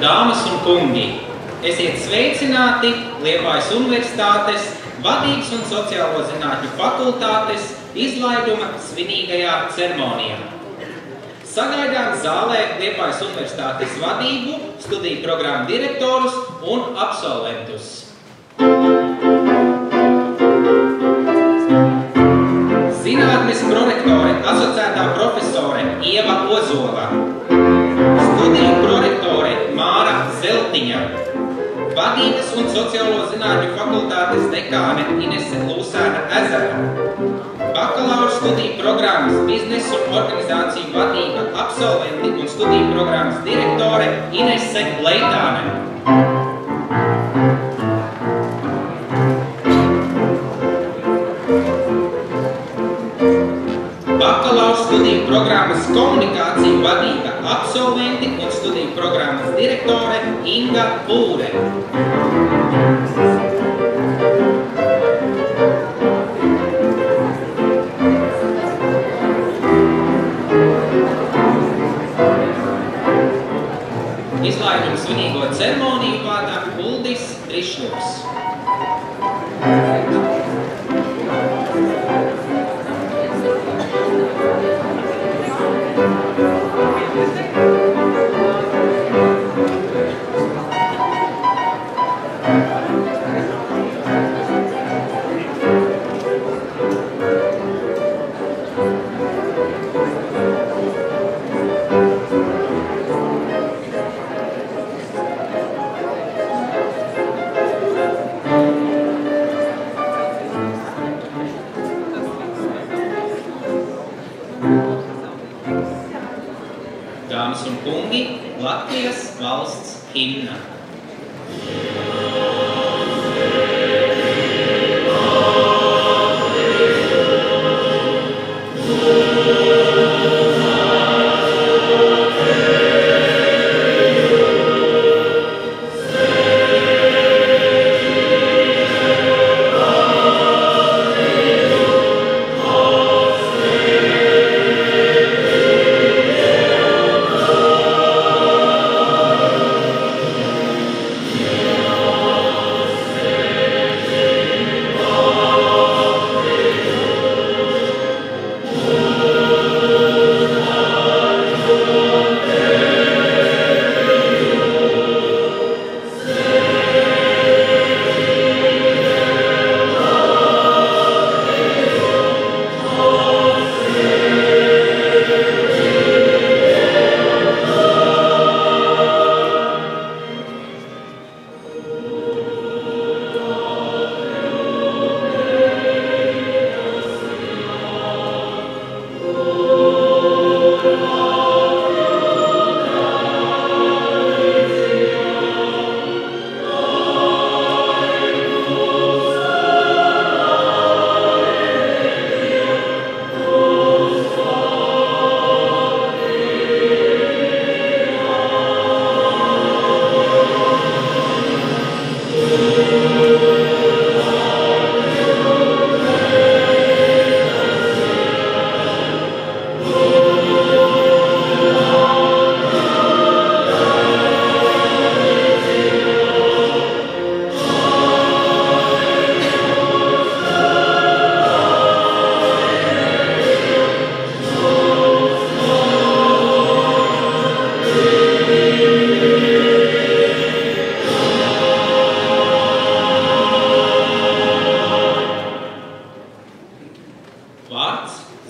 Dāmas un kungi, esiet sveicināti Liepājas Universitātes Vadības un sociālo zinātņu fakultātes izlaiduma svinīgajā ceremonijā. Sagaidām zālē Liepājas Universitātes vadību, studiju programmu direktorus un absolventus. Zinātnes prorektore asociētā profesore Ieva Ozola, studiju prorektore Māra Zeltiņa, Vadības un sociālo zinātņu fakultātes dekāne Inese Lūsēna Ezera, bakalaura studiju programmas biznesu un organizāciju vadība absolventi un studiju programmas direktore Inese Leitāne. Bakalaura studiju programmas komunikāciju vadība absolventi un studiju programmas direktore Inga Pūre. Izlaiduma svinīgo ceremoniju vada Uldis Trišļovs. Dāmas un kungi, Latvijas valsts himna.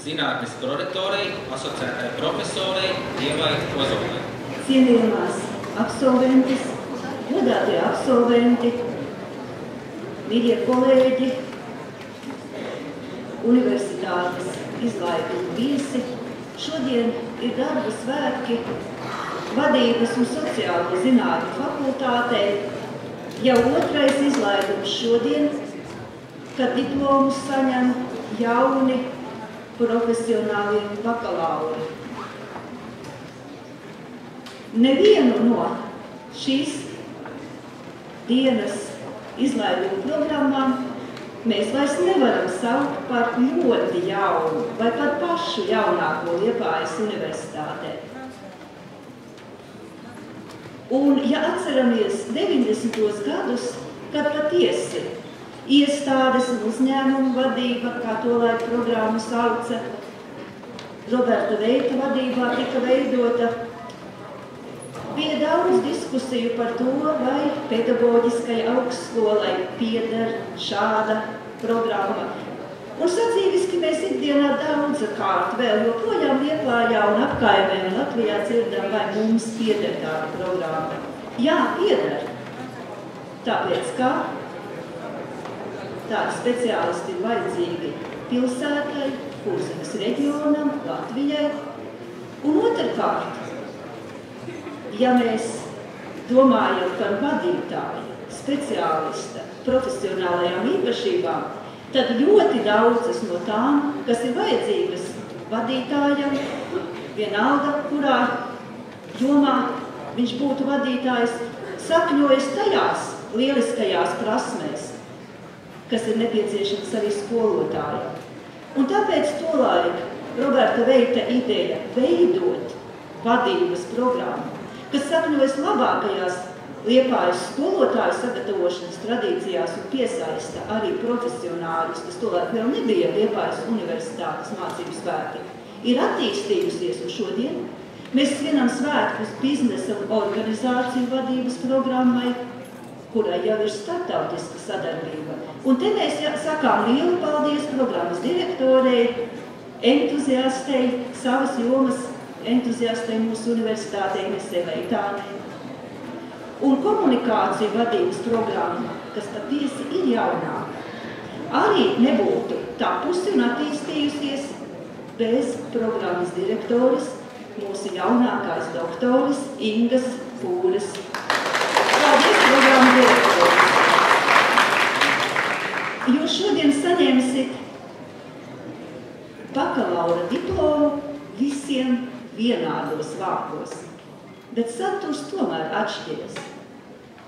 Zinātnes prorektorei, asociētai profesorei Ievai Ozolai. Cienījamās absolventis, godātie absolventi, mīļie kolēģi, universitātes izlaiduma viesi, šodien ir darba svētki Vadības un sociālo zinātņu fakultātei, jau otrais izlaidums šodien, kad diplomus saņem jauni profesionāli bakalauri. Nevienu no šīs dienas izlaiduma programmām mēs vairs nevaram saukt par ļoti jaunu vai par pašu jaunāko Liepājas universitātē. Un, ja atceramies 90. gadus, kad patiesi iestādes un uzņēmumu vadība, kā to laik programmu sauca, Roberta Veita vadībā tika veidota, bija daudz diskusiju par to, vai pedagoģiskai augstskolai pieder šāda programma. Un sadzīviski mēs ikdienā daudz kārt vēl joprojām Liepājā un apkaimē un Latvijā dzirdam, vai mums pieder tāda programma. Jā, pieder. Tāpēc, ka tādi speciālisti ir vajadzīgi pilsētai, Kurzemes reģionam, Latvijai. Un otrkārt, ja mēs domājam par vadītāju, speciālista, profesionālajām īpašībām, tad ļoti daudzas no tām, kas ir vajadzīgas vadītājam, vienalga, kurā jomā viņš būtu vadītājs, sakņojas tajās lieliskajās prasmēs, kas ir nepieciešams arī skolotājiem. Un tāpēc tolaik Roberta Veita ideja veidot vadības programmu, kas sakņojas labākajās Liepājas skolotāju sagatavošanas tradīcijās un piesaista arī profesionāļus, kas tolaik vēl nebija Liepājas universitātes mācību svētki, ir attīstījusies un šodien. Mēs svinam svētkus biznesa un organizāciju vadības programmai, kurai jau ir starptautiska sadarbība. Un te mēs sakām lielu paldies programmas direktorei, entuziastei, savas jomas entuziastei mūsu universitātei Inesei Leitānei. Un komunikāciju vadības programma, kas patiesi ir jaunāka, arī nebūtu tapusi un attīstījusies bez programmas direktoris, mūsu jaunākās doktoris Ingas Pūres. Paldies, programmas direktoris! Jūs šodien saņemsit bakalaura diplomu visiem vienādos vārdos. Bet saturs tomēr atšķiras.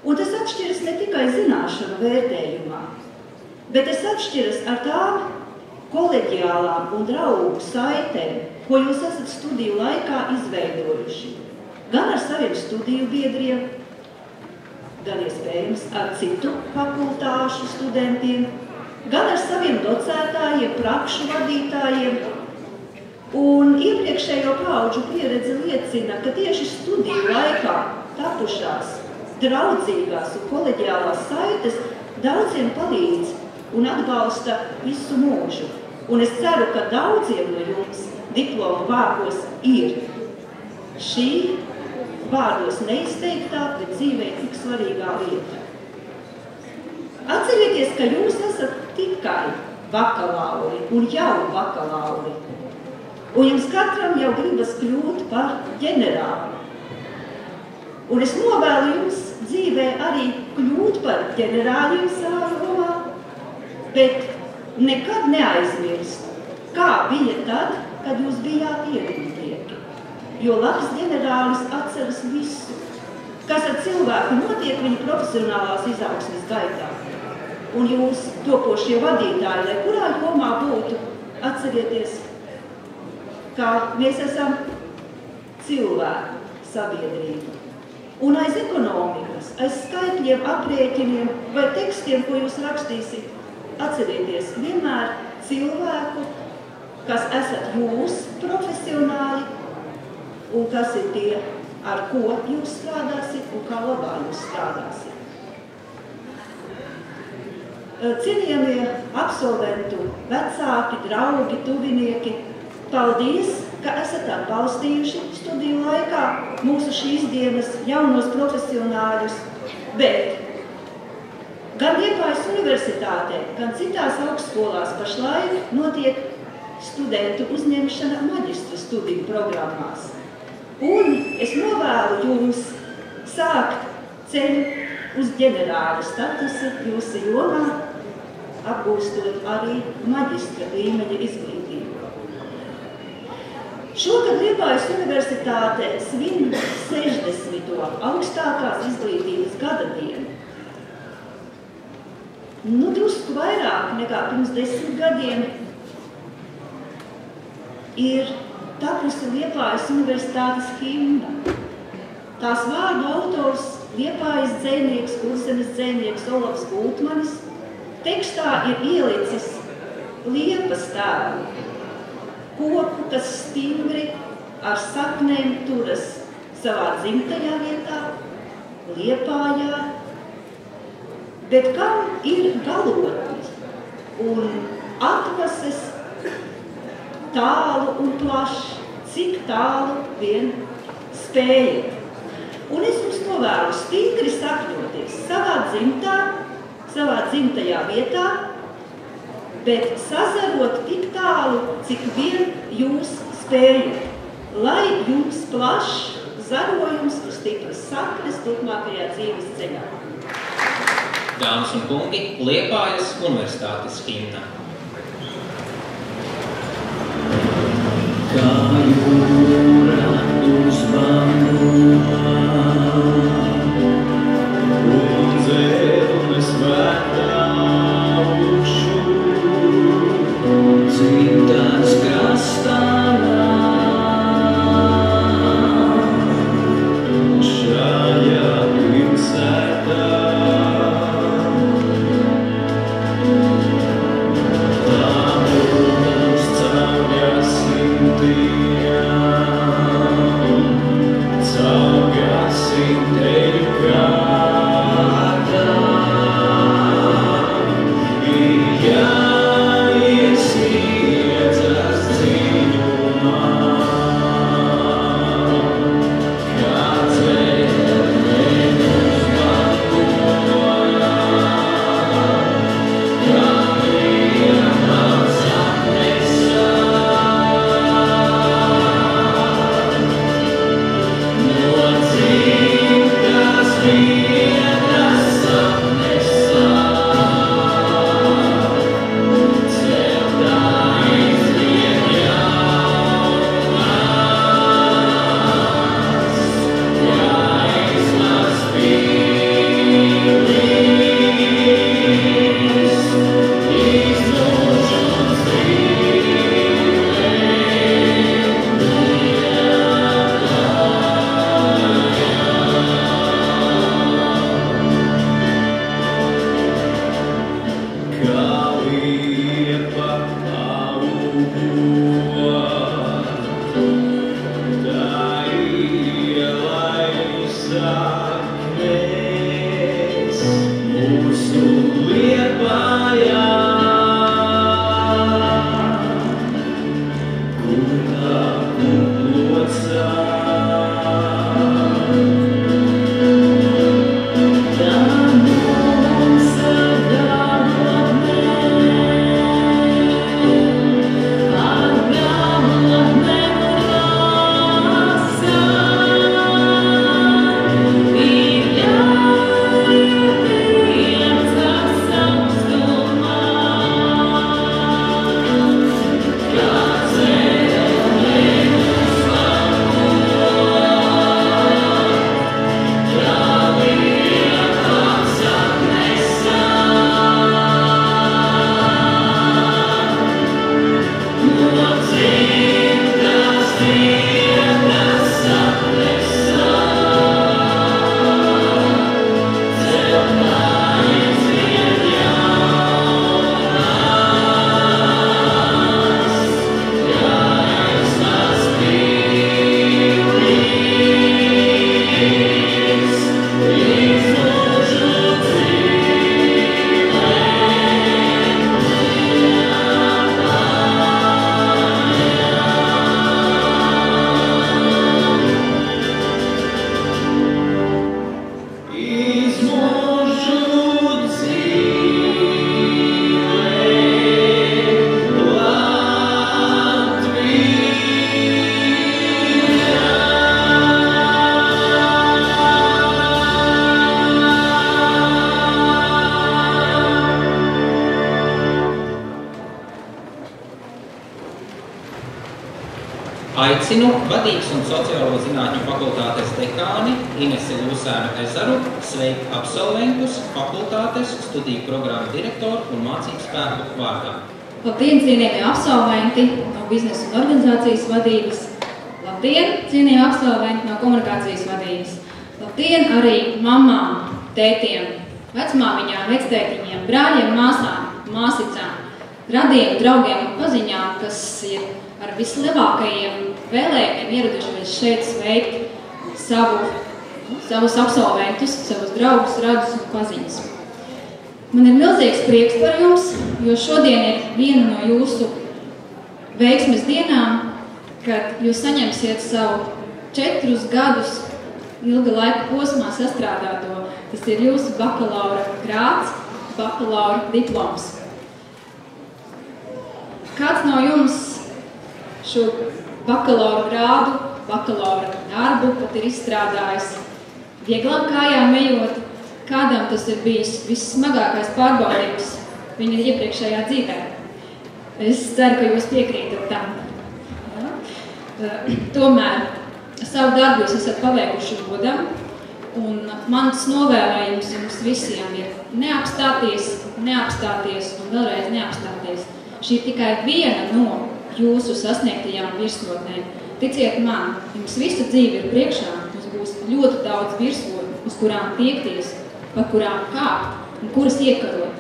Un tas atšķiras ne tikai zināšanu vērtējumā, bet tas atšķiras ar tām koleģiālām un draugu saitēm, ko jūs esat studiju laikā izveidojuši. Gan ar saviem studiju biedriem, gan iespējams ar citu fakultāšu studentiem, gan ar saviem docētājiem, prakšu vadītājiem. Un iepriekšējo paudžu pieredze liecina, ka tieši studiju laikā tapušās draudzīgās un koleģiālās saites daudziem palīdz un atbalsta visu mūžu. Un es ceru, ka daudziem no jums diplomu vārdos ir šī vārdos neizteiktā, bet dzīvē tik svarīgā lieta. Atcerieties, ka jūs esat tikai bakalauri un jau bakalauri. Un jums katram jau gribas kļūt par ģenerāli. Un es novēlu jums dzīvē arī kļūt par ģenerāļiem savā jomā, bet nekad neaizmirst, kā bija tad, kad jūs bijāt ierindnieki. Jo labs ģenerālis atceras visu, kas ar cilvēku notiek viņa profesionālās izaugsmes gaitā. Un jūs topošie vadītāji, lai kurā jomā būtu, atcerieties, ka mēs esam cilvēku sabiedrība. Un aiz ekonomikas, aiz skaitļiem, aprēķiniem vai tekstiem, ko jūs rakstīsiet, atcerieties vienmēr cilvēku, kas esat jūs profesionāli un kas ir tie, ar ko jūs strādāsiet un kā labā jūs strādāsiet. Cienījamie absolventu, vecāki, draugi, tuvinieki, paldies, ka esat atbalstījuši studiju laikā mūsu šīs dienas jaunos profesionāļus, bet gan Liepājas universitātē, gan citās augstskolās pašlaik notiek studentu uzņemšana maģistra studiju programmās. Un es novēlu jums sākt ceļu uz ģenerāla statusu jūsu jomā, apgūstot arī maģistra līmeņa izglītību. Šogad Liepājas universitāte svin 60. augstākās izglītības gada dienu. Drusku vairāk nekā pirms 10 gadiem ir tapusi Liepājas universitātes himna. Tās vārdu autors Liepājas dzejnieks, Kurzemes dzejnieks Olavs Gultmanis tekstā ir ielicis liepas tēlu, koku, kas stingri ar saknēm turas savā dzimtajā vietā, Liepājā, bet kam ir galotni un atvases tālu un plaši, cik tālu vien spējat. Un es jums novēlu stingri sakņoties savā dzimtajā vietā, bet sazarot tik tālu, cik vien jūs spējat, lai jums plašs zarojums un stipras saknes turpmākajā dzīves ceļā. Dāmas un kungi, Liepājas universitātes himna. Kā jūra uzmanumā, un zemes vētā augšu, dzimtas krastā šajā pilsētā. Aicinu Vadības un sociālo zinātņu fakultātes dekāni Inesi Lūsēnu Ezaru sveikt absolventus, fakultātes, studiju programmu direktoru un mācību spēku vārdā. Labdien, cienījamie absolventi no biznesa un organizācijas vadības! Labdien, cienījamie absolventi no komunikācijas vadības! Dien arī mamām, tētiem, vecmāmiņām, vectētiņiem, brāļiem, māsām, māsicām, radiem, draugiem un paziņām, kas ir ar vislielākajiem vēlējumiem ieradušies šeit sveikt savus absolventus, savus draugus, radus un paziņas. Man ir milzīgs prieks par jums, jo šodien ir viena no jūsu veiksmes dienām, kad jūs saņemsiet savu 4 gadus ilga laika posmā sastrādāto. Tas ir jūsu bakalaura grāds, bakalaura diploms. Kāds no jums šo bakalaura grādu, bakalaura darbu pat ir izstrādājis vieglām kājām ejot? Kādam tas ir bijis vissmagākais pārbaudījums viņa iepriekšējā dzīvē? Es ceru, ka jūs piekrītat tam. Tomēr savu darbu jūs esat paveikuši godam, un mans novēlējums jums visiem ir neapstāties un vēlreiz neapstāties. Šī ir tikai viena no jūsu sasniegtajām virsotnēm. Ticiet man, jums visa dzīve ir priekšā, mums būs ļoti daudz virsotņu, uz kurām tiekties, par kurām kāpt un kuras iekarot.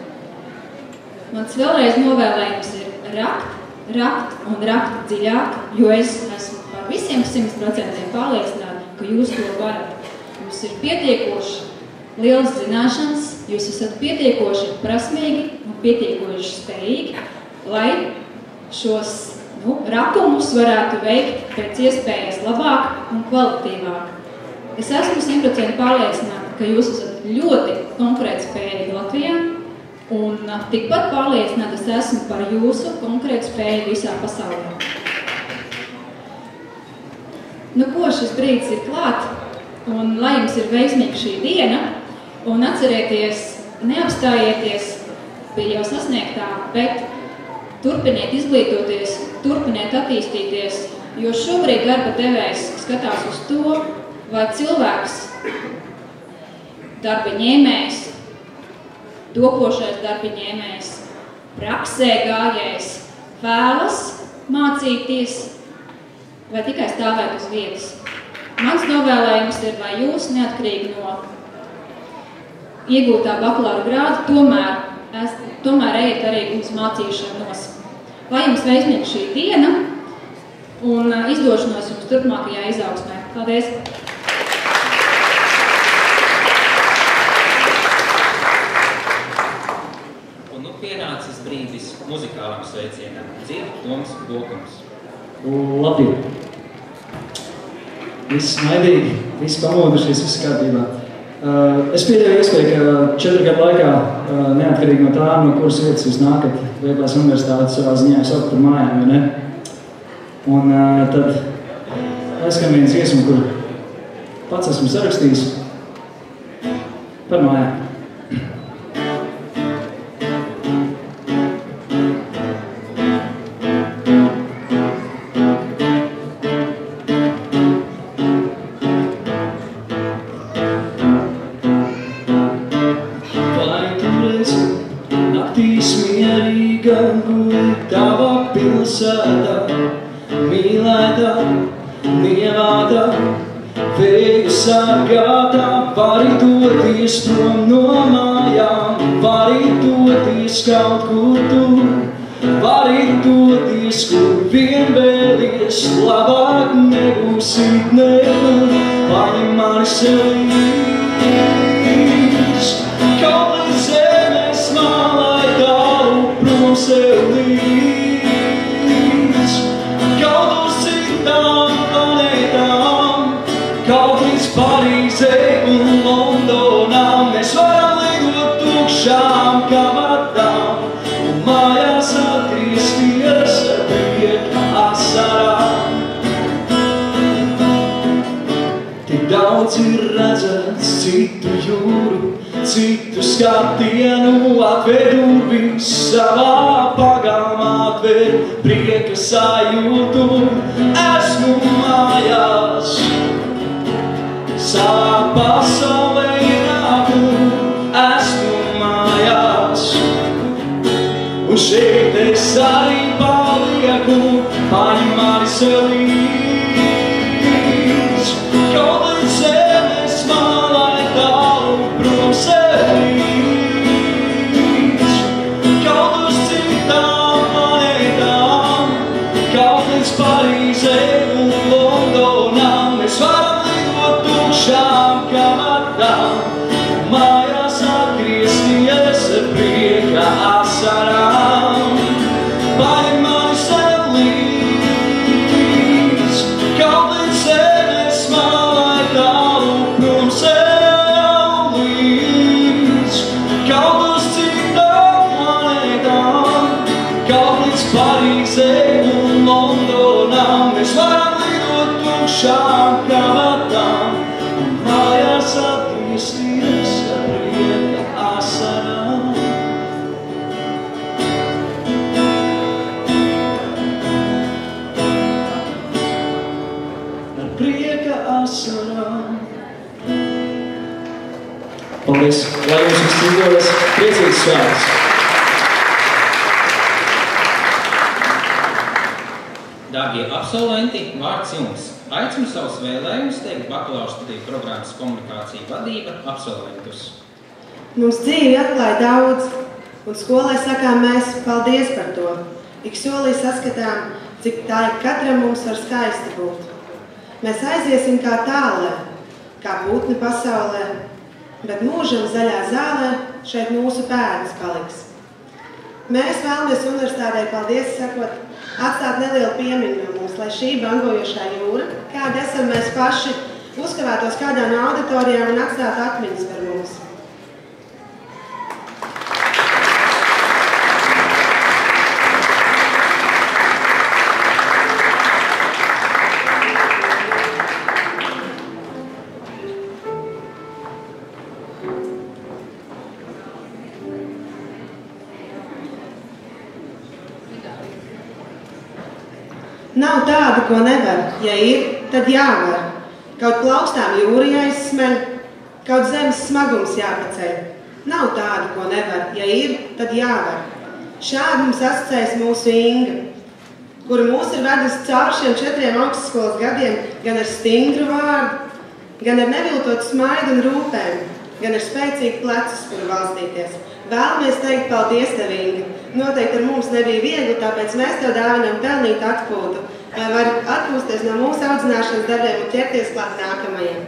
Mans vēlreiz novēlējums ir rakt dziļāk, jo es esmu par visiem 100% pārliecināta, ka jūs to varat. Jūs ir pietiekoši liels zināšanas, jūs esat pietiekoši prasmīgi un pietiekoši spējīgi, lai šos rakumus varētu veikt pēc iespējas labāk un kvalitīvāk. Es esmu 100% pārliecināta, ka jūs esat ļoti konkurētspējīgi Latvijā, un tikpat pārliecināta es esmu par jūsu konkurētspēju visā pasaulē. Ko šis brīdis ir klāt, un lai jums ir veiksmīga šī diena, un atcerieties, neapstājieties pie jau sasniegtā, bet turpiniet izglītoties, turpiniet attīstīties, jo šobrīd darba devējs skatās uz to, vai cilvēks, darba ņēmējs, topošais darba ņēmējs, praksē gājējs, vēlas mācīties vai tikai stāvēt uz vietas. Mans novēlējums ir, lai jūs neatkarīgi no iegūtā bakalaura grāda, tomēr ejiet arī uz mācīšanos. Lai jums veiksmīga šī diena un izdošanos jums turpmākajā izaugsmē. Paldies! Un pienācis brīdis muzikālam sveicienam. Dzird Toms Bokums. Labi. Viss maidīgi, viss pamodušies, viss kārtībā. Es pieļauju iespēju, ka 4 gadu laikā, neatkarīgi no tā, no kuras vietas jūs nākat, Liepājas universitāte savā ziņā saukt par mājām, vai ne? Un tad aizskan viens dziesmu, kur pats esmu sarakstījis par mājām. Mīlētā, nievātā, vēju sargātā, vari doties prom no mājām, vari doties kaut kur tur, vari doties, kur vien vēlies, labāk nebūsit nekur, paņem mani sev līdz, kaut līdz zemes malai tālu prom sev līdz. Parīzē un Londonā mēs varam lidot tukšām kabatām un mājās atgriezties ar prieka asarām. Tik daudz ir redzēts citu jūru, citu skatienu, atver durvis savā pagalmā, atver prieka sajūtu, esmu mājās. Savā pasaulē nāku, esmu mājās, un šeit es arī palieku, paņem mani sev līdz, kaut līdz zemes malā. steigt un Londonā. Mēs varam lidot tukšām kabatām un mājās atgriezties ar prieka asarām. Ar prieka asarām. Paldies! Lai jums viss izdodas! Priecīgs svētkus! Dārgie absolventi, vārds jums! Aicinu savus vēlējumus teikt bakalaura studiju programmas komunikācija vadība absolventus. Mums dzīvi atklāja daudz, un skolai sakām mēs paldies par to. Ik solī saskatām, cik tā ir katram mums var skaisti būt. Mēs aiziesim kā tālē, kā putni pasaulē, bet mūžam zaļā zālē šeit mūsu pēdas paliks. Mēs vēlamies universitātei paldies sakot, atstāt nelielu piemiņu mums, lai šī bangojošā jūra, kāda esam mēs paši, uzkavētos kādā no auditorijām un atstātu atmiņas par mums. Nav tāda, ko nevar. Ja ir, tad jāvar. Kaut plaukstām jūra jāizsmeļ, kaut zemes smagums jāpaceļ. Nav tāda, ko nevar. Ja ir, tad jāvar. Šādi mums asociējas mūsu Inga, kura mūs ir vedusi cauri šiem 4 augstskolas gadiem gan ar stingru vārdu, gan ar neviltotu smaidu un rūpēm, gan ar spēcīgu plecus, kuru valstīties. Vēlamies teikt paldies tev, Inga. Noteikti ar mums nebija viegli, tāpēc mēs tev dāvinām pelnīt atpūtu, lai var atpūsties no mūsu audzināšanas darbiem un ķerties klāt nākamajiem.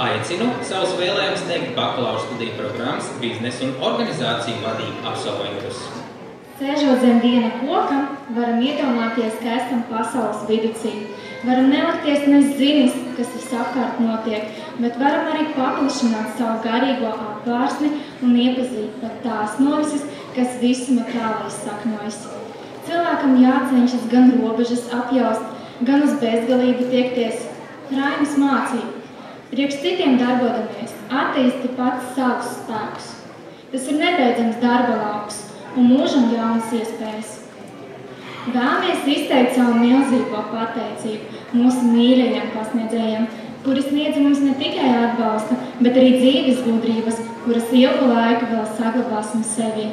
Aicinu savus vēlējumus teikt bakalaura studiju programmas biznesa un organizāciju vadību absolventus. Sēžot zem viena koka, varam iedomāties, ka esam pasaules viducī. Varam nelikties nezinis, kas visapkārt notiek, bet varam arī paplašināt savu garīgo apvārsni un iepazīt pat tās norises, kas visuma tālais saknojas. Cilvēkam jācenšas gan robežas apjaust, gan uz bezgalību tiekties. Rainis mācīja. Priekš citiem darbodamies, attīsti pats savus spēkus. Tas ir nebeidzams darba lauks un mūžam jaunas iespējas. Vēlamies izteikt savu milzīgo pateicību mūsu mīļajiem pasniedzējiem, kuri sniedz mums ne tikai atbalstu, bet arī dzīves gudrības, kuras ilgu laiku vēl saglabāsim sevi.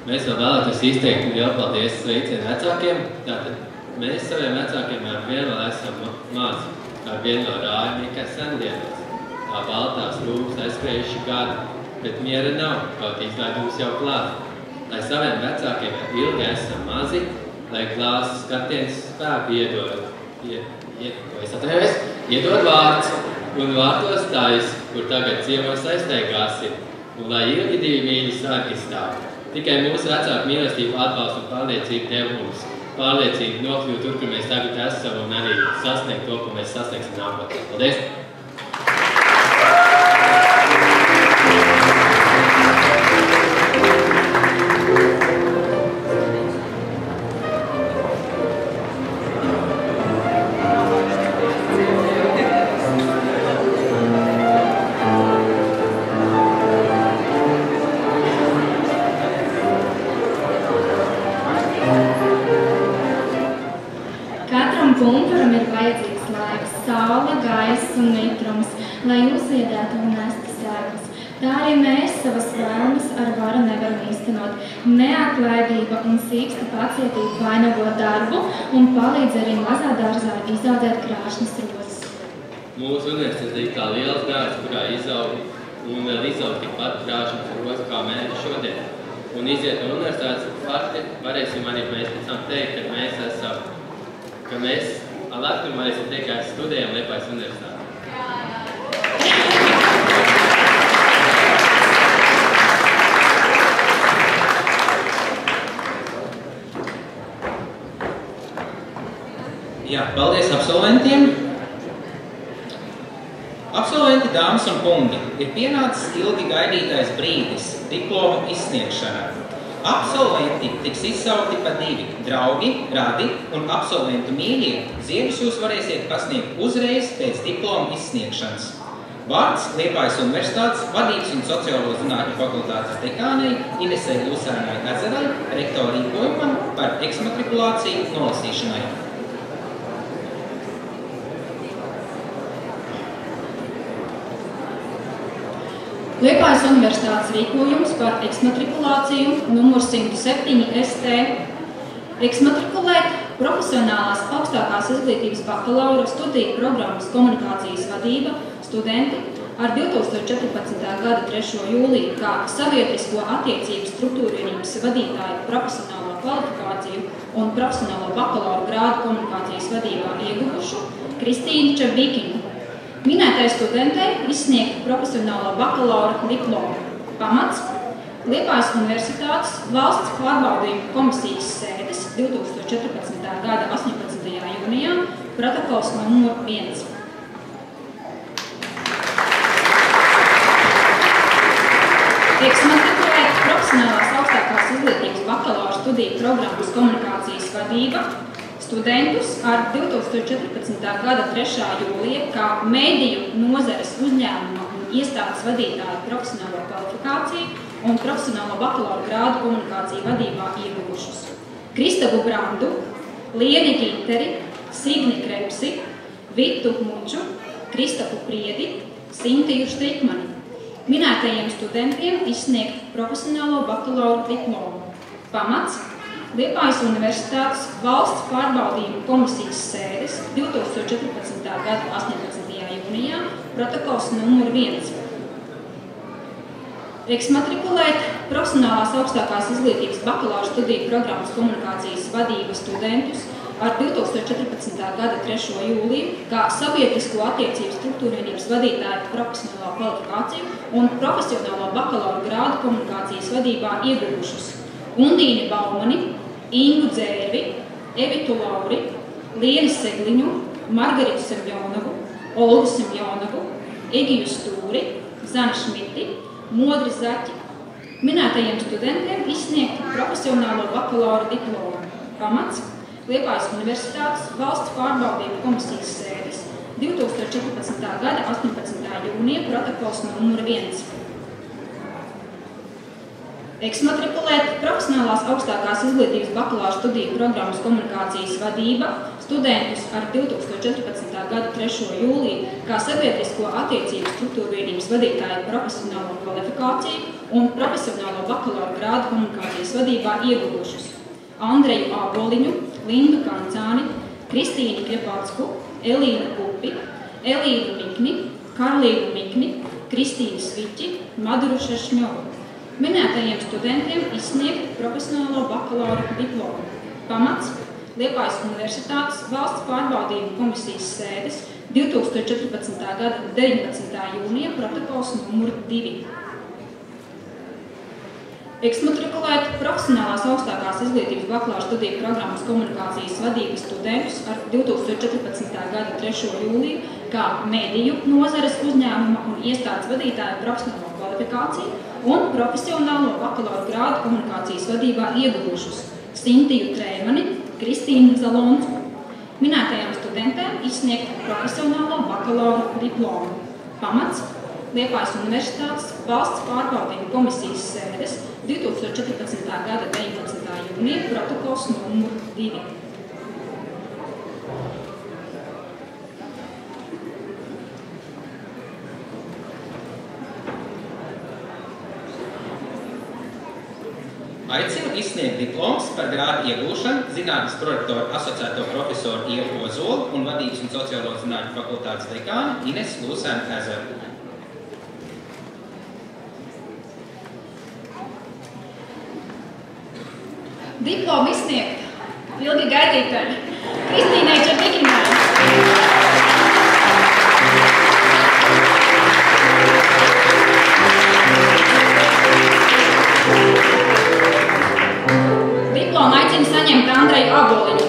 Mēs vēl vēlētos izteikt lielu paldies sveicienu vecākiem. Tātad mēs saviem vecākiem ar vienu vēl esam mazi, ar vienu vēl rājumi, kā sendienās. Tā baltās rūpas aizskrējuši gadi, bet miera nav, kaut izlaidums jau klāt. Lai saviem vecākiem ilgi esam mazi, lai klāsas skatiens spēku iedod vārds un vārtos tais, kur tagad ciemos aizteigāsi, un lai ilgi divi mīļi sargi stāv. Tikai mūsu vecāku mīlestību, atbalstu un pārliecību Tev mums. Pārliecību nokļūt tur, kur mēs tagad esam un arī sasniegt to, ko mēs sasniegsim nākotnē. Paldies! saule, gaiss un mitrums, lai uzziedētu un nestu sēklas. Tā arī mēs savas vēlmes ar varu nevaram īstenot. Neatlaidība un sīksta pacietība vainago darbu un palīdz arī mazā dārzā izaudzēt krāšņas rozes. Mūsu universitāte kā liels dārzs, kurā izaug un vēl izaug tikpat krāšņas rozes kā mēs šodien. Un iziet no universitātes fakti varēsim arī mēs pēc tam teikt, ka mēs ar lepnumu varēsim teikt, ka studējam Liepājas universitātē. Jā, paldies absolventiem. Absolventi, dāmas un kungi, ir pienācis ilgi gaidītais brīdis – diploma izsniegšana. Absolventi tiks izsaukti pa 2 – draugi, radi un absolventu mīļie. Ziedus jūs varēsiet pasniegt uzreiz pēc diploma izsniegšanas. Vārds Liepājas universitātes vadības un sociālo zinātņu fakultātes dekānei Inesei Lusēnai Ezerai, rektora rīkojumam par eksmatrikulāciju nolasīšanai. Liepājas universitātes rīkojums par eksmatrikulāciju numur 107 ST. Eksmatrikulēt profesionālās augstākās izglītības bakalaura studiju programmas komunikācijas vadība studenti ar 2014. gada 3. jūliju kā sabiedrisko attiecību struktūrvienības vadītāju profesionālo kvalifikāciju un profesionālo bakalaura grādu komunikācijas vadībā ieguvušu Kristīnu Červīkinu. Minētai studentei izsniegt profesionālo bakalaura diplomu. Pamats – Liepājas universitātes valsts pārbaudījuma komisijas sēdes 2014. gada 18. jūnijā, protokols numur 1. Eksmatrikulēt profesionālās augstākās izglītības bakalaura studiju programmas komunikācijas vadība studentus ar 2014. gada 3. jūlija kā mediju nozares uzņēmuma un iestādes vadītāju profesionālo kvalifikāciju un profesionālo bakalaura grādu komunikāciju vadībā ieguvušus Kristabu Brandu, Lieni Ginteri, Signi Krepsi, Vitu Muču, Kristapu Priedi, Sintiju Štrikmani. Minētajiem studentiem izsniegt profesionālo bakalaura diplomu. Pamats – Liepājas universitātes valsts pārbaudījuma komisijas sēdes 2014. gada 18. jūnijā, protokols numur 1. Eksmatrikulēt profesionālās augstākās izglītības bakalaura studiju programmas komunikācijas vadības studentus ar 2014. gada 3. jūliju kā sabiedrisko attiecību struktūrvienības vadītāju profesionālo kvalifikāciju un profesionālo bakalaura grādu komunikācijas vadībā ieguvušus Undīni Baumani, Ingu Dzērvi, Evitu Lauri, Lieni Segliņu, Margaritu Semjonovu, Olgu Semjonovu, Egiju Stūri, Zani Šmiti, Modri Zaķi. Minētajiem studentiem izsniegt profesionālo bakalaura diplomu. Pamats – Liepājas universitātes valsts pārbaudījuma komisijas sēdes 2014. gada 18. jūnija, protokols numur 1. Eksmatrikulēt profesionālās augstākās izglītības bakalaura studiju programmas komunikācijas vadība studentus ar 2014. gada 3. jūliju kā sabiedrisko attiecību struktūrvienības vadītāju profesionālo kvalifikāciju un profesionālo bakalaura grādu komunikācijas vadībā ieguvušus Andreju Āboliņu, Lindu Kancāni, Kristīnu Kļepācku, Elīnu Pupi, Elīnu Mikni, Karlīnu Mikni, Kristīnu Sviķi, Maduru Šešņovu. Minētajiem studentiem izsniegt profesionālo bakalaura diplomu. Pamats – Liepājas universitātes valsts pārbaudījuma komisijas sēdes 2014. gada 19. jūnija, protokols numur 2. Eksmatrikulēt profesionālās augstākās izglītības bakalaura studiju programmas komunikācijas vadības studentus ar 2014. gada 3. jūliju kā mediju nozares uzņēmuma un iestādes vadītāju profesionālo kvalifikāciju un profesionālo bakalaura grādu komunikācijas vadībā ieguvušus Sintiju Trēmani, Kristīnu Zalonsku. Minētajām studentēm izsniegt profesionālo bakalaura diplomu. Pamats – Liepājas universitātes valsts pārbaudījuma komisijas sēdes 2014. gada 19. jūnija, protokols numur 2. Aicinu izsniegt diploms par grādu iegūšanu zinātnes prorektoru asociēto profesoru Ievu Ozolu un vadības un sociālo zinātņu fakultātes dekāni Ines Lūsēnu Ezeru. Diplomu izsniegt ilgi gaidītāji Kristīnai Černiņai. Diplomu aicinu saņemt Andreju Aboliņu.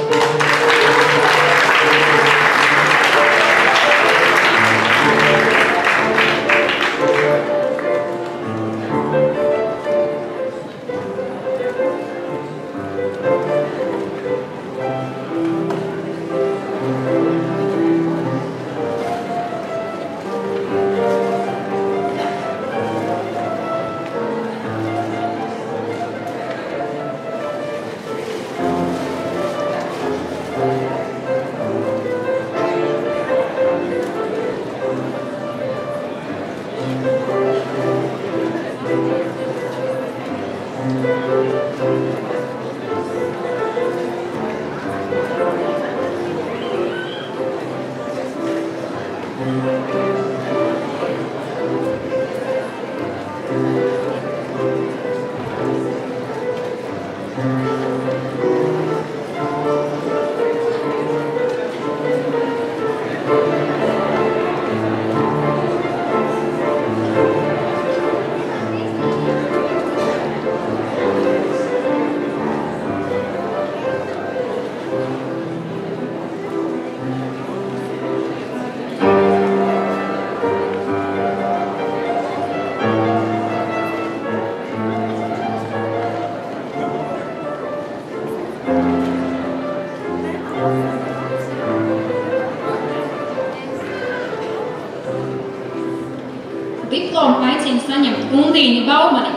Diplomu aicinu saņemt Undīni Baumani.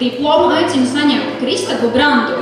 Diplomu aicinu saņemt Kristapu Brandu.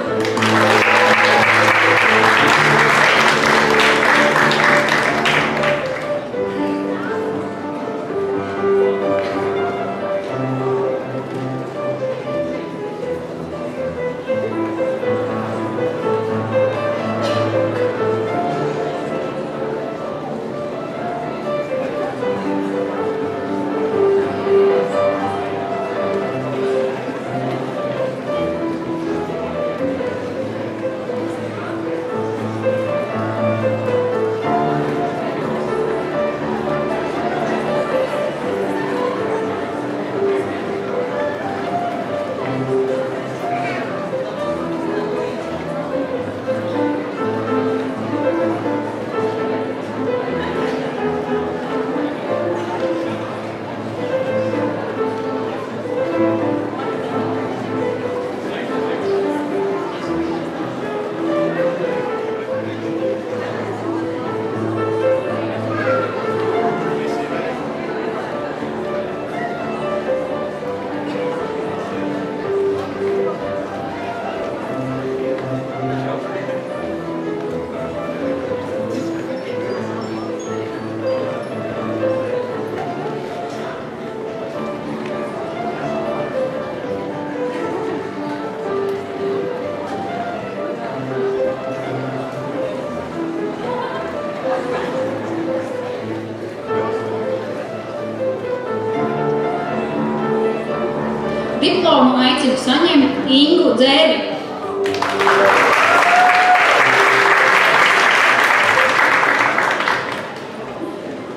Diplomu aicinu saņemt Ingu Dzēvi.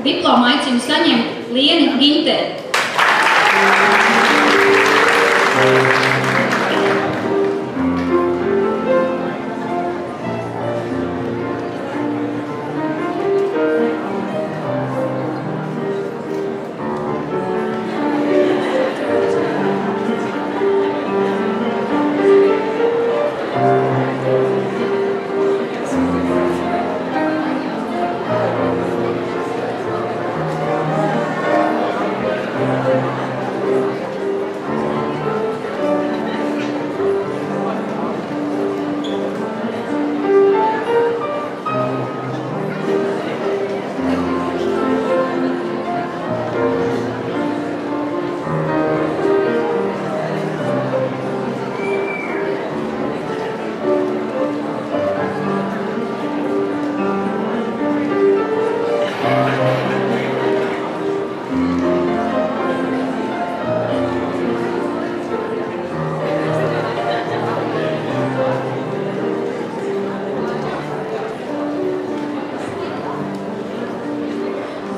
Diplomu aicinu saņemt Lienu Ginteri.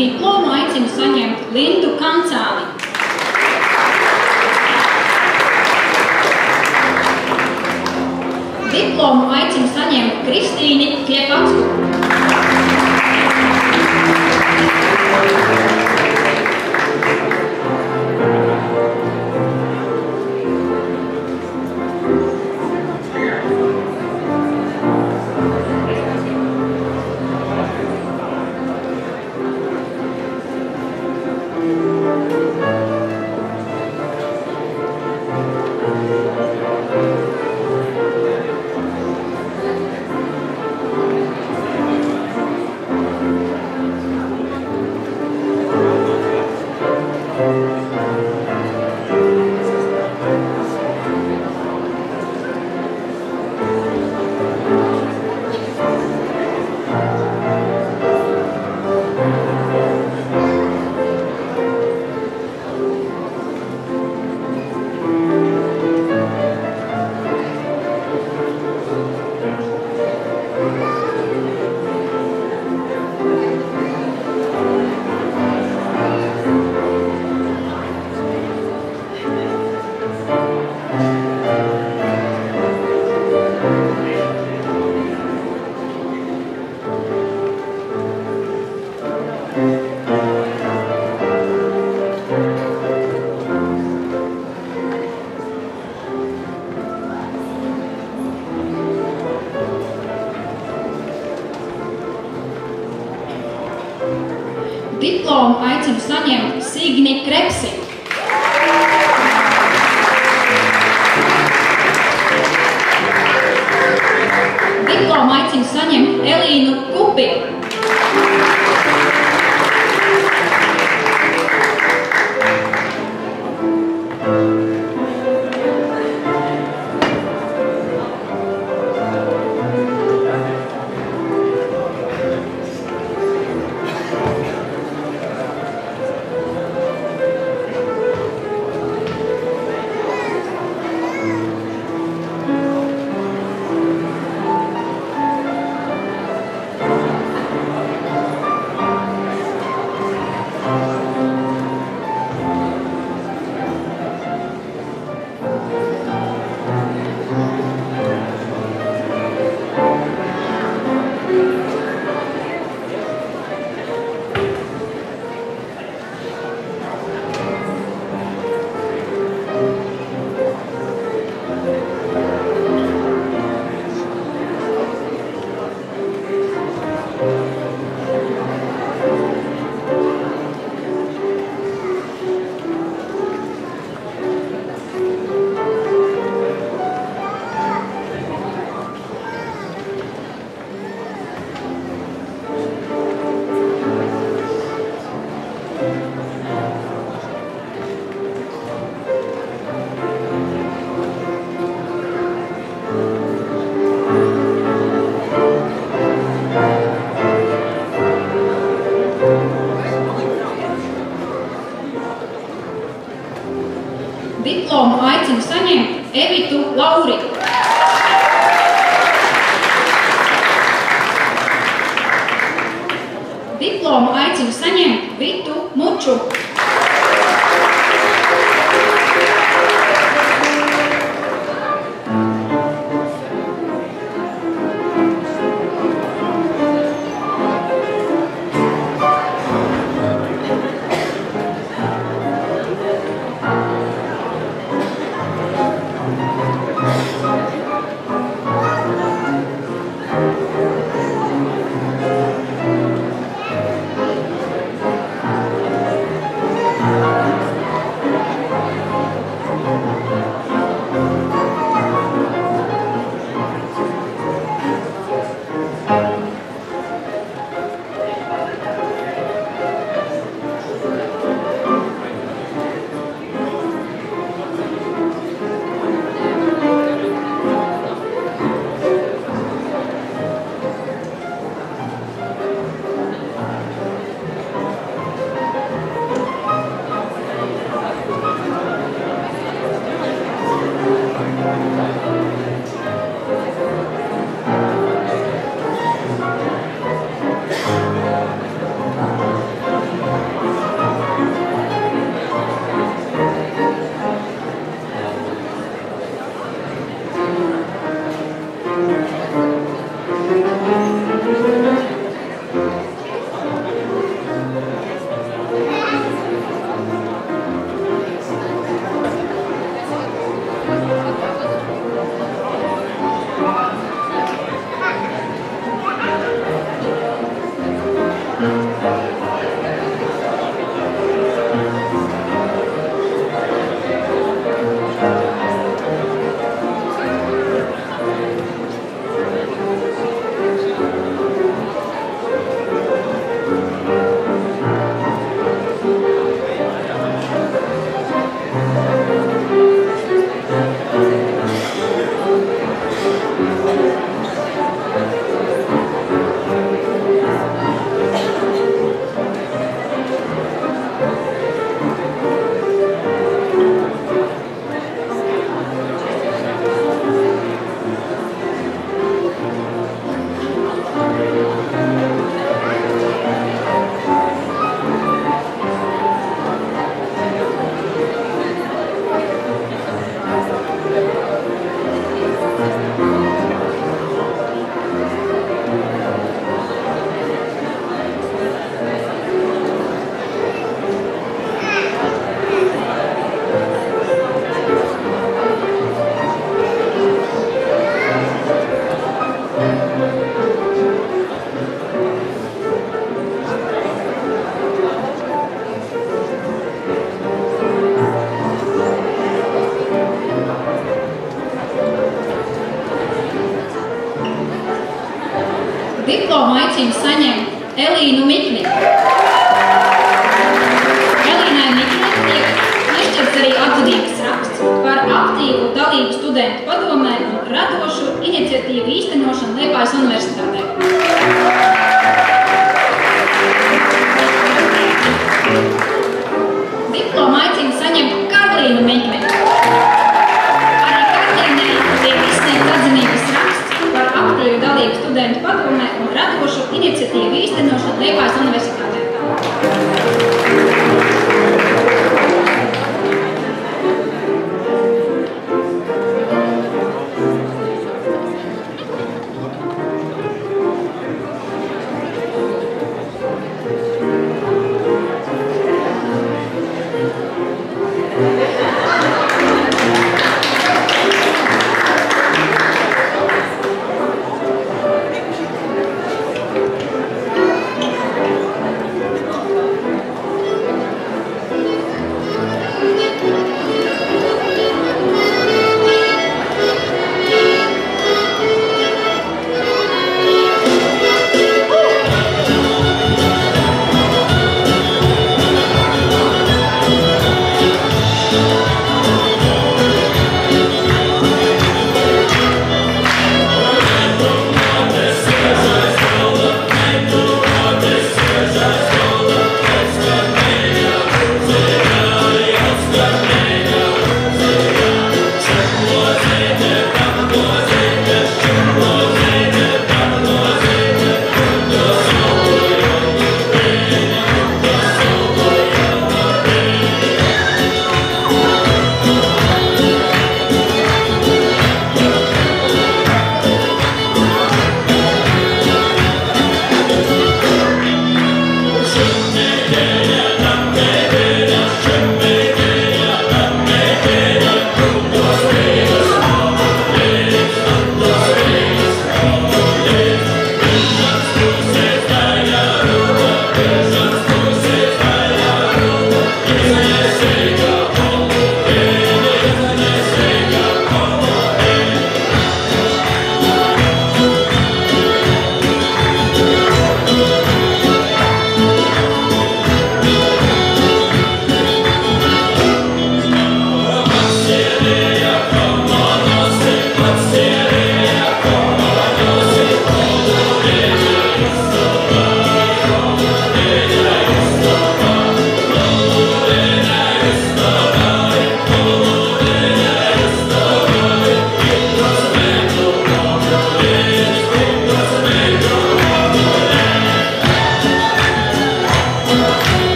Diplomu aicinu saņemt Lindu Kancāni. Diplomu aicinu saņemt Kristīni Kiepacku. Diplomu aicinu saņemt Signi Krepsi. Diplomu aicinu saņemt Elīnu Kupi. Diplomu aicinu saņemt Evitu Lauri. Diplomu aicinu saņemt Vitu Muču. Diplomu aicinu saņemt Elīnu Mikli. Elīnai Miklei tiek piešķirts arī atzinības raksts par aktīvu dalību studentu padomē un radošu iniciatīvu īstenošanu Liepājas universitātē. Diplomu aicinu saņemt Karlīnu Mikli. Arī Karlīnai tiek izsniegts atzinības raksts par aktīvu dalību studentu padomē un radošu iniciatīvu īstenošanu Liepājas universitātē.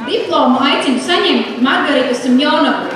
Diplomu aicinu saņemt Margaritu Simjonovu.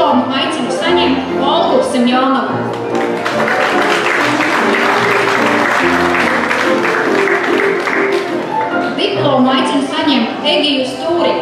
Diplomu aicinu saņemt Olgu Semjonovu. Diplomu aicinu saņemt Egiju Stūri.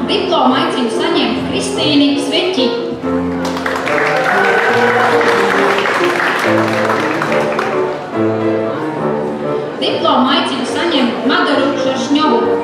Diplomu aicinu saņemt Kristīni Sveķi. Diplomu aicinu saņemt Madaru Šaršņovu.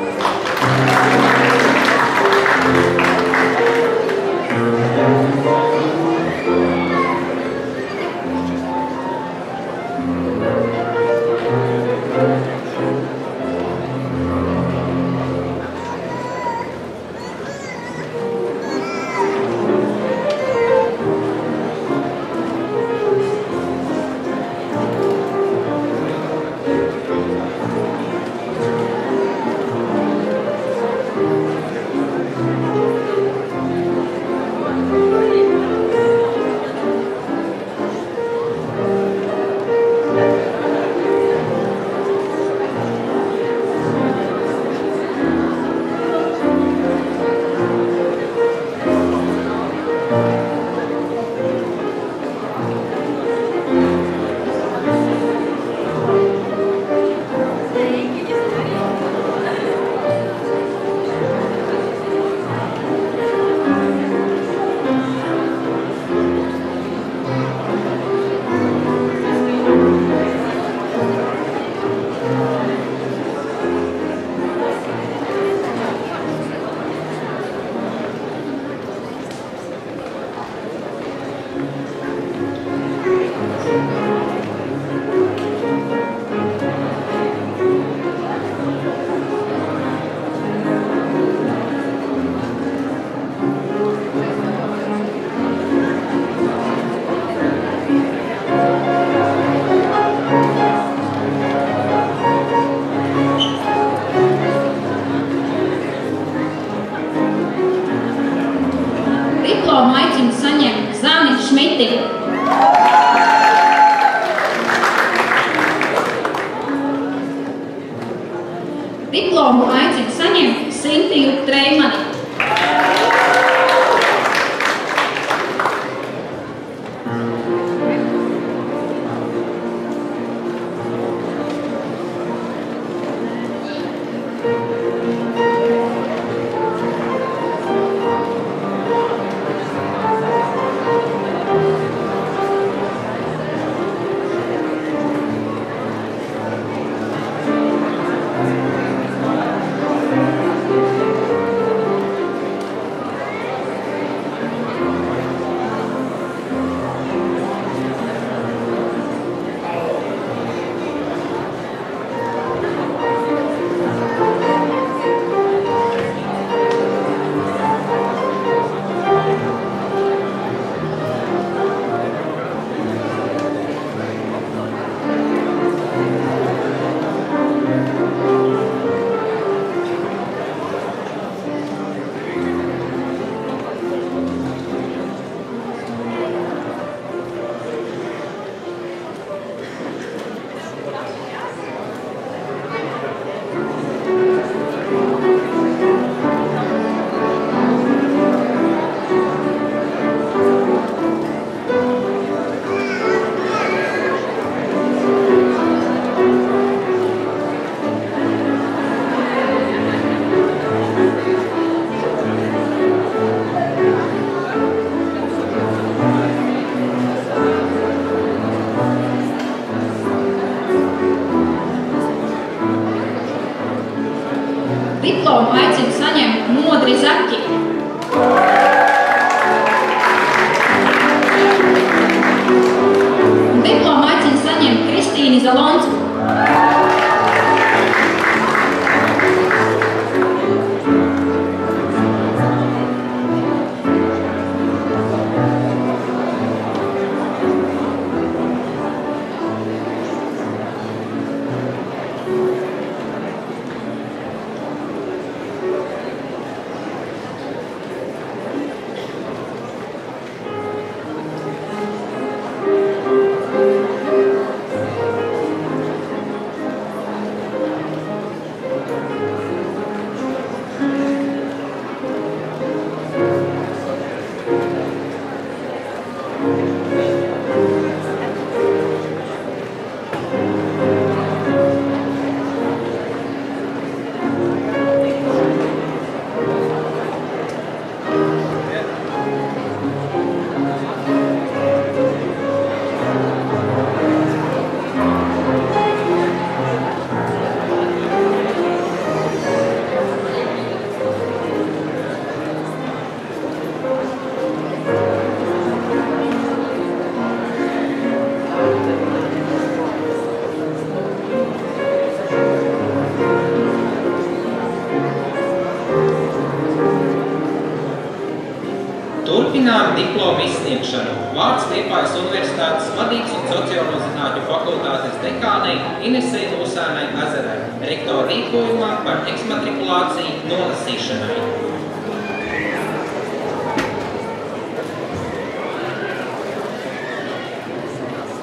Vārds Liepājas Universitātes vadības un sociālo zinātņu fakultātes dekānei Inesei Lūsēnai Ezerai, rektora rīkojumā par eksmatrikulāciju nolasīšanai.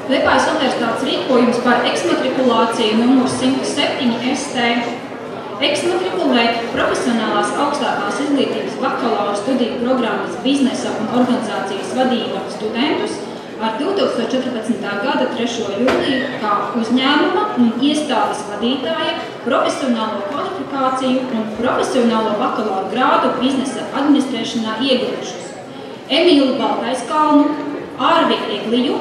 Liepājas Universitātes rīkojums par eksmatrikulāciju numurs 107 ST. Eksmatrikulēt profesionālās augstākās izglītības bakalaura studiju programmas biznesa un organizācijas vadība studentus ar 2014. gada 3. jūliju kā uzņēmuma un iestādes vadītāja profesionālo kvalifikāciju un profesionālo bakalaura grādu biznesa administrēšanā ieguvušus Emīlu Baltaiskalnu, Ārvi Egliju,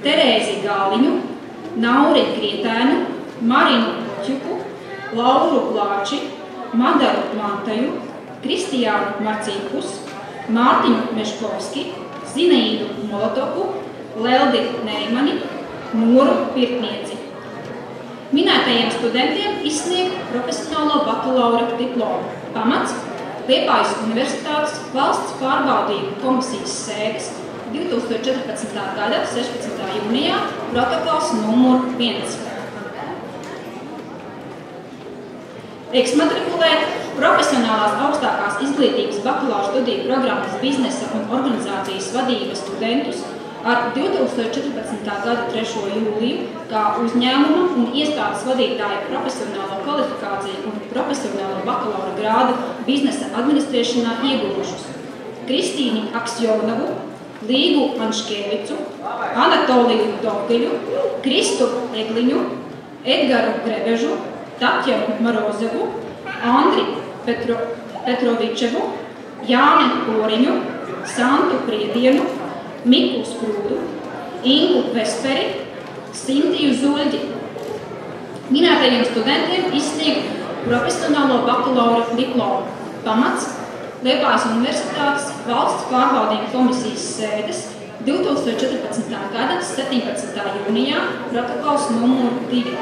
Terēzi Gāliņu, Nauri Krietēnu, Marinu Poķuku, Lauru Plāči, Madaru Mantaju, Kristiānu Marcīkus, Mārtiņu Meškovski, Zineidu Molotoku, Leldi Neimani, Noru Pirtnieci. Minētajiem studentiem izsniegt profesionālo bakalaura diplomu. Pamats Liepājas Universitātes valsts pārbaudību komisijas sēdes 2014. gada 16. jūnijā protokols numur 1. Eksmatrikulēt profesionālās augstākās izglītības bakalaura studiju programmas biznesa un organizācijas vadības studentus ar 2014. gada 3. jūliju kā uzņēmuma un iestādes vadītāja profesionālo kvalifikāciju un profesionālo bakalaura grādu biznesa administrēšanā ieguvušus Kristīni Aksjonovu, Līgu Anškevicu, Anatoliju Dovgeļu, Kristu Egliņu, Edgaru Grebežu, Tatjanu Marozevu, Andri Petrovičevu, Jāni Koriņu, Santu Priedienu, Miku Sprūdu, Ingu Vesperi, Sintiju Zuļģi. Minētajiem studentiem izsniegt profesionālo bakalaura diplomu. Pamats Liepājas Universitātes valsts pārbaudību komisijas sēdes 2014. gada 17. jūnijā protokols numur 2.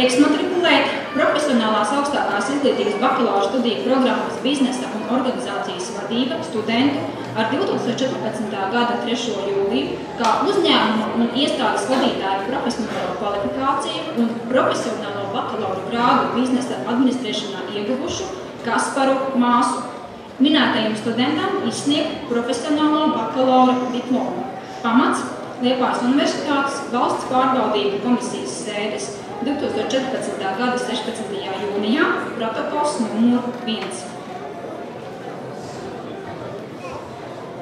Eksmatrikulēt profesionālās augstākās izglītības bakalaura studiju programmas biznesa un organizācijas vadība studentu ar 2014. gada 3. jūliju kā uzņēmuma un iestādes vadītāju profesionālo kvalifikāciju un profesionālo bakalaura grādu biznesa administrēšanā ieguvušu Kasparu Māsu. Minētajiem studentam izsniegt profesionālo bakalaura diplomu. Pamats Liepājas Universitātes valsts pārbaudību komisijas sēdes 2014. gada 16. jūnijā protokols numur 1.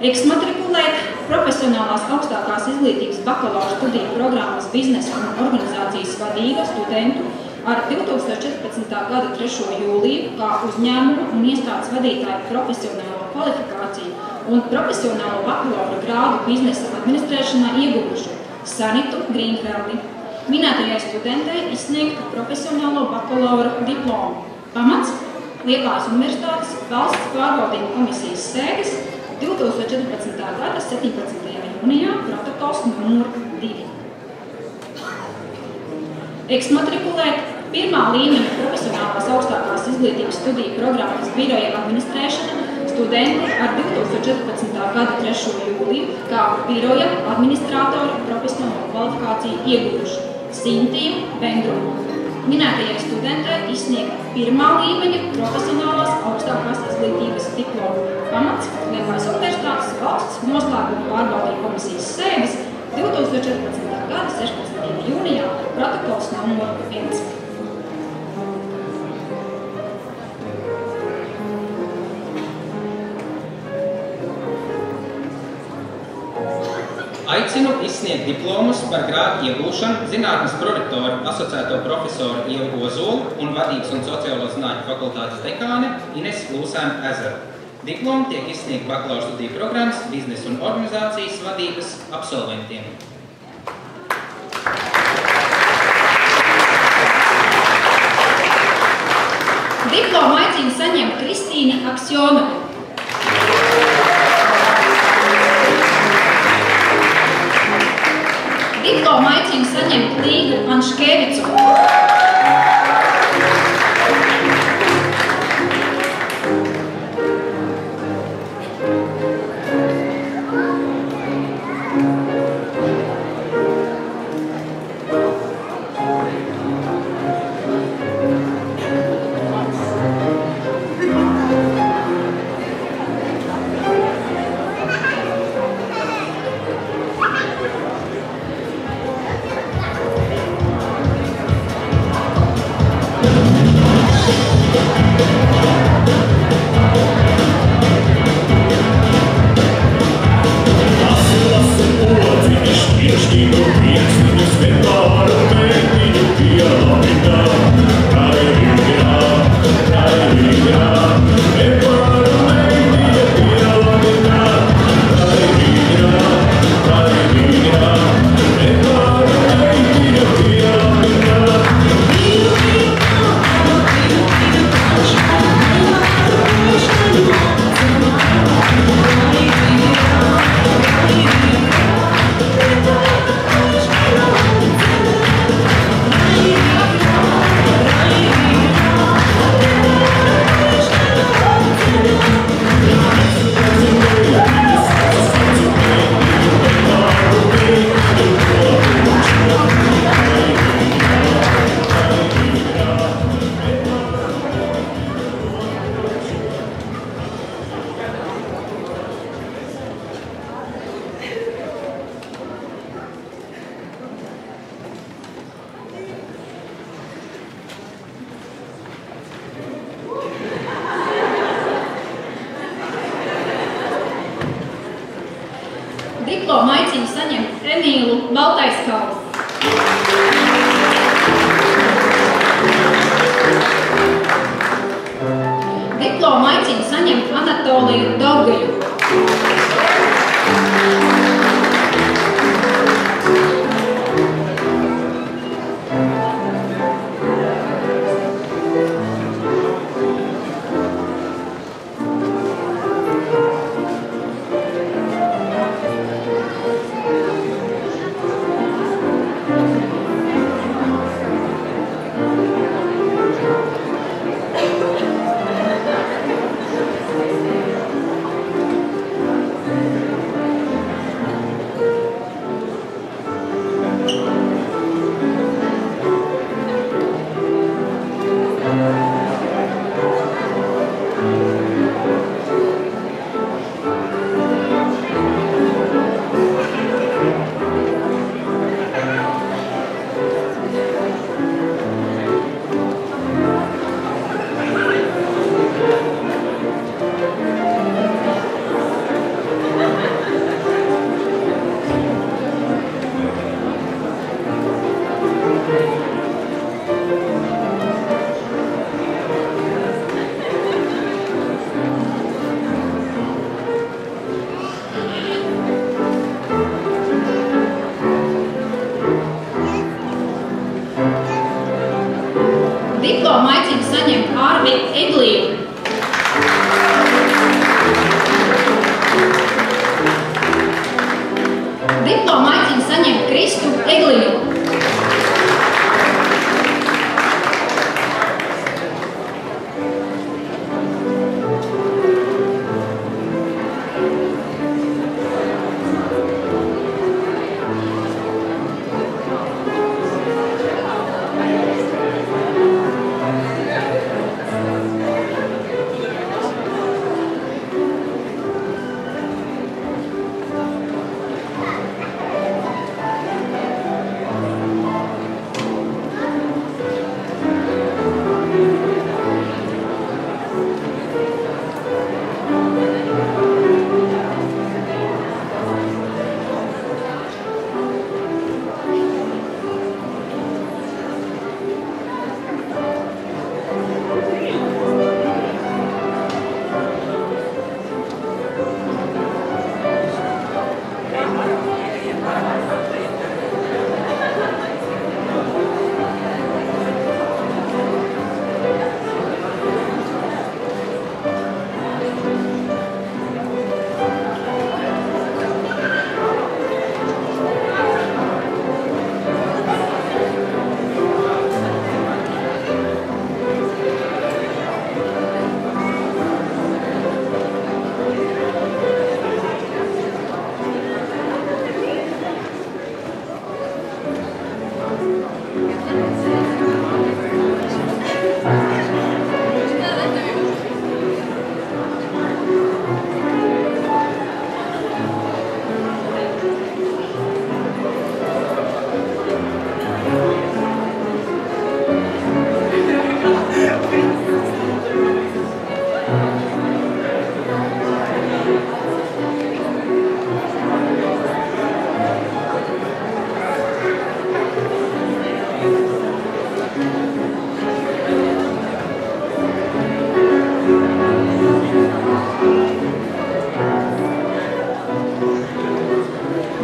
Eksmatrikulēt profesionālās augstākās izglītības bakalaura studiju programmas biznesa un organizācijas vadība studentu ar 2014. gada 3. jūliju kā uzņēmuma un iestādes vadītāju profesionālo kvalifikāciju un profesionālo bakalaura grādu biznesa administrēšanā ieguvušu Sanitu Grīnfeldi. Minētajai studentei izsniegt profesionālo bakalaura diplomu. Pamats Liepājas Universitātes valsts pārbaudību komisijas sēdes 2014. gada 17. jūnijā protokols numur 2. Eksmatrikulēt pirmā līmeņa profesionālās augstākās izglītības studiju programmas biroja administrēšana studenti ar 2014. gada 3. jūliju kā biroja administrātora profesionālo kvalifikāciju ieguvuši Sintiju Bendrumu. Minētajai studentei izsniegt pirmā līmeņa profesionālās augstākās izglītības diplomu. Pamats Liepājas Universitātes valsts noslēguma pārbaudību komisijas sēdes 2014. gada 16. jūnijā protokols numur 1. Aicinu izsniegt diplomus par grādu iegūšanu zinātnes prorektoru asociēto profesoru Ievu Ozolu un vadības un sociālo zinātņu fakultātes dekāne Ines Lūsēna Ezera. Diplomi tiek izsniegt bakalaura studiju programmas biznesa un organizācijas vadības absolventiem. Diplomu aicina saņemt Kristīni Aksjonovu. Diplomu aicina saņemt Līgu Anškevicu. Diplomu aicinu saņemt Emīlu Baltaiskalu. Diplomu aicinu saņemt Anatoliju Daugaļu. Diplomu aicinu saņemt Ārvi Egliju. Diplomu aicinu saņemt Kristu Egliju.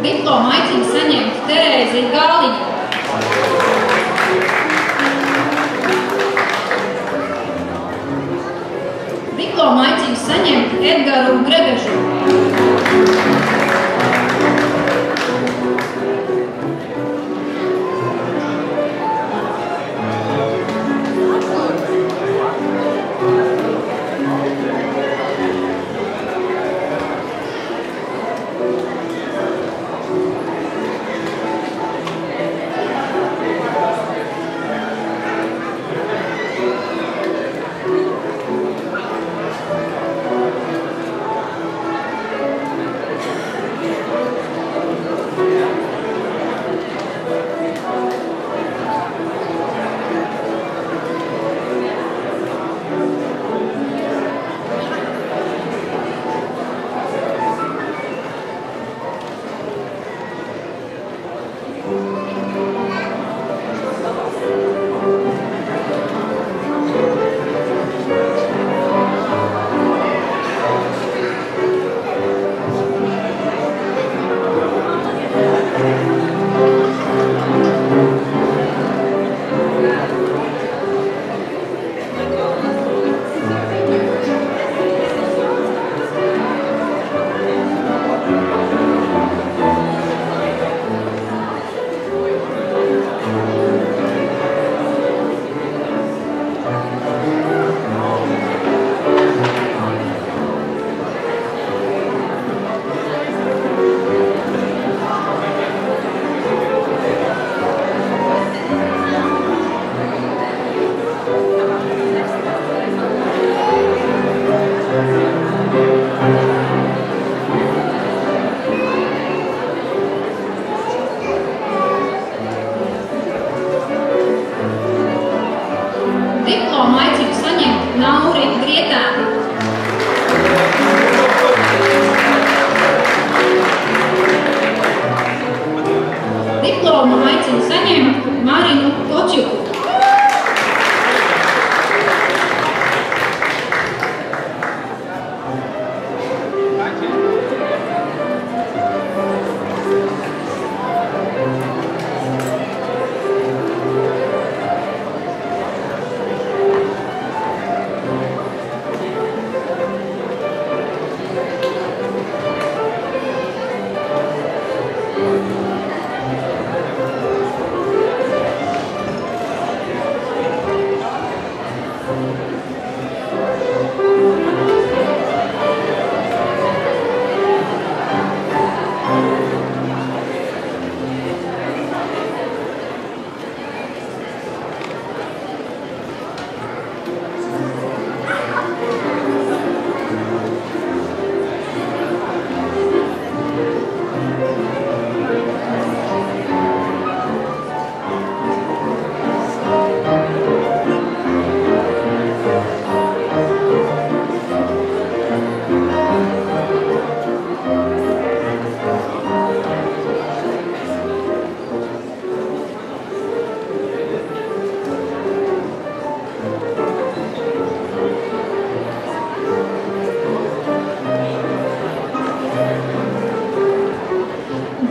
Diplomu aicinu saņemt Terēzi Gāliņu. Diplomu aicinu saņemt Edgaru Grebežu.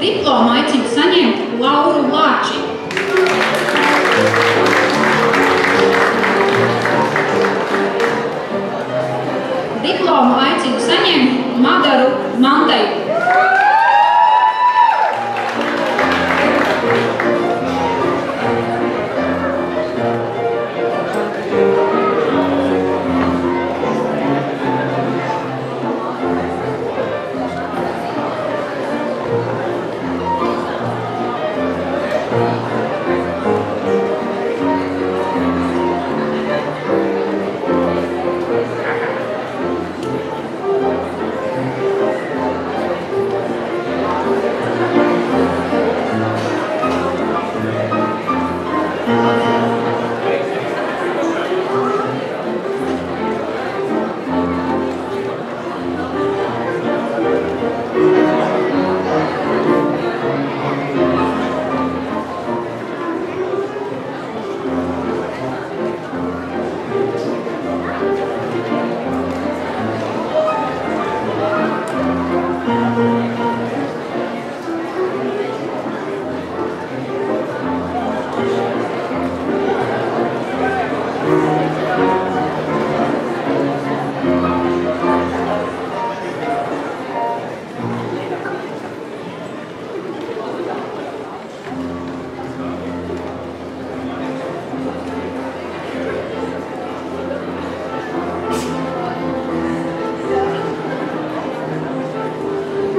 Diplomu aicinu saņemt Lauru Lāči. Diplomu aicinu saņemt Magaru Manteju.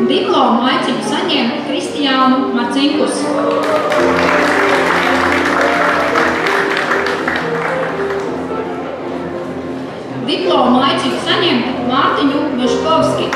Diplomu aicinu saņemt Kristiānu Marcinkus. Diplomu aicinu saņemt Mārtiņu Meškovski.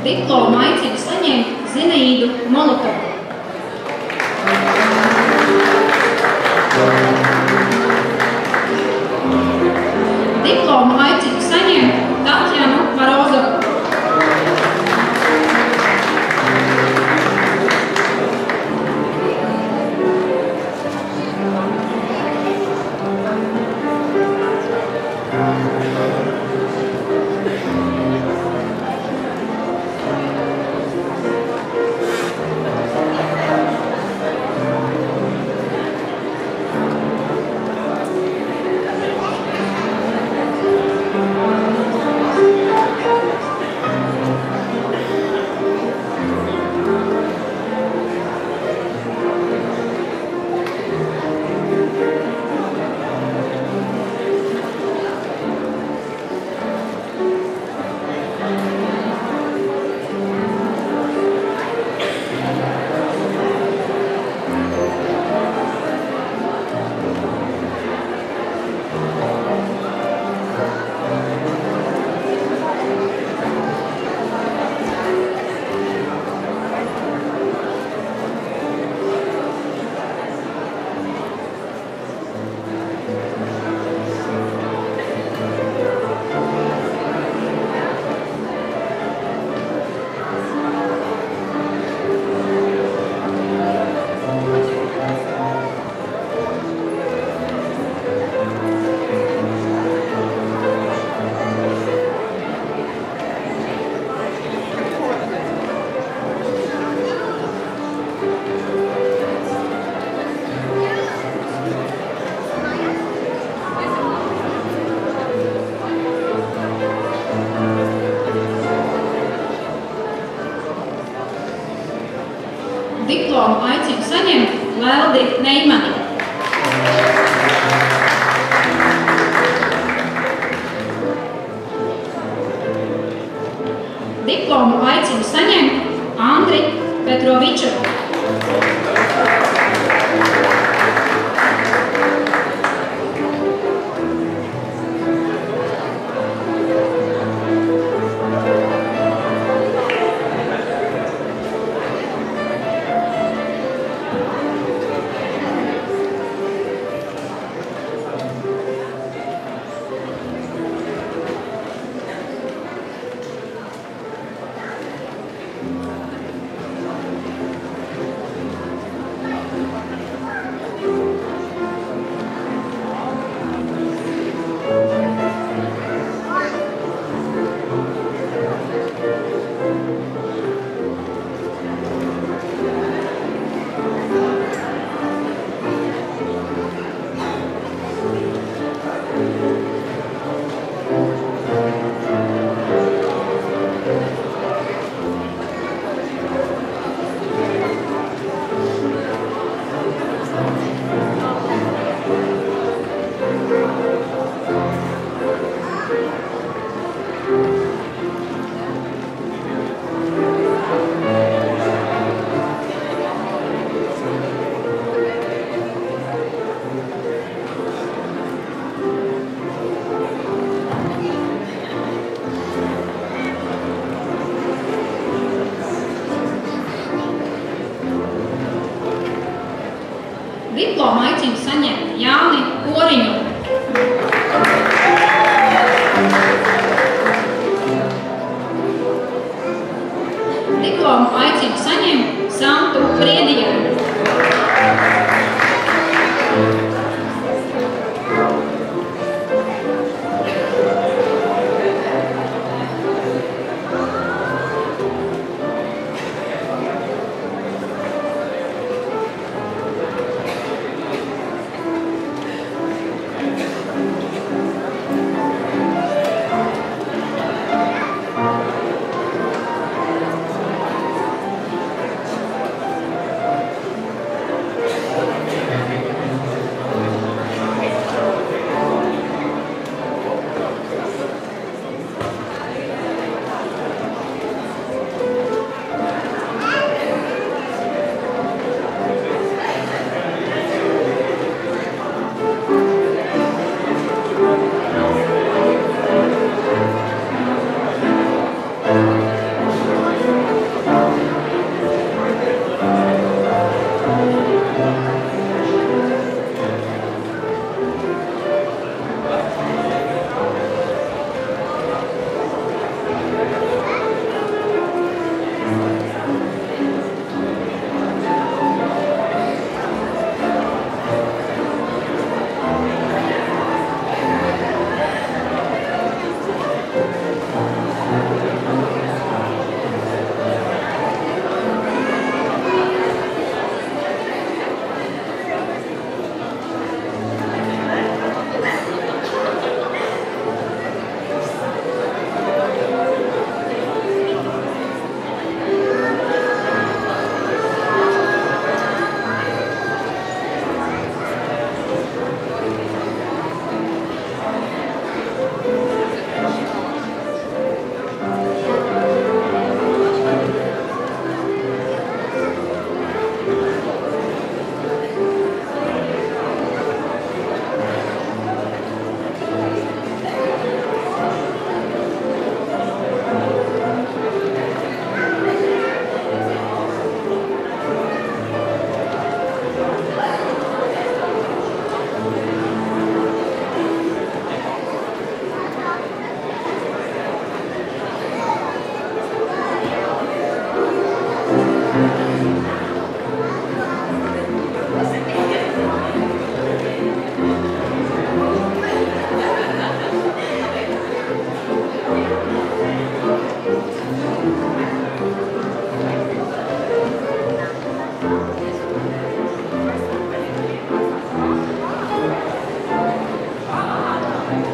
Diplomu aicinu saņemt Zinaīdu Molotovu. Diplomu aicinu saņemt Tatjanu Marozovu. saņemt Leldi Neimani. Diplomu aicinu saņemt Andri Petroviču. Diplomu aicinu saņemt Jāni Koriņu. Diplomu aicinu saņemt Santu Priedienu.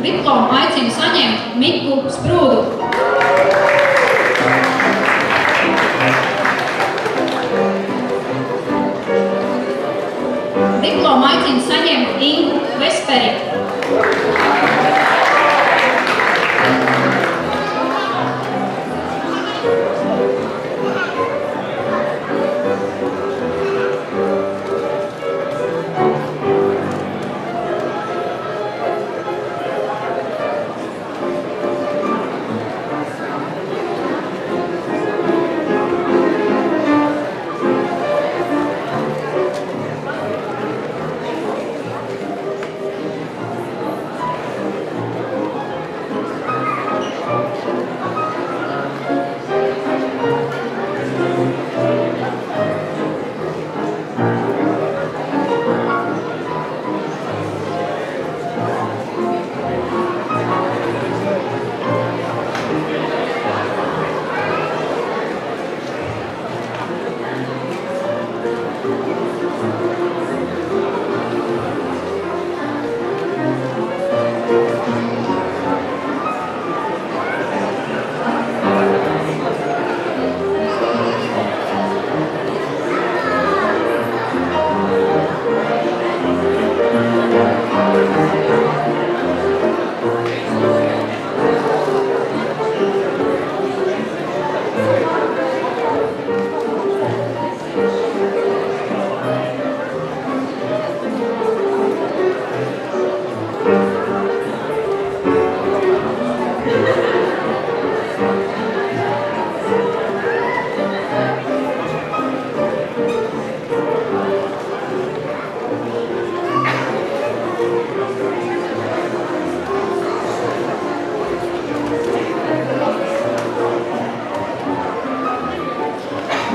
Diplomu aicinu saņemt Miku Sprūdu.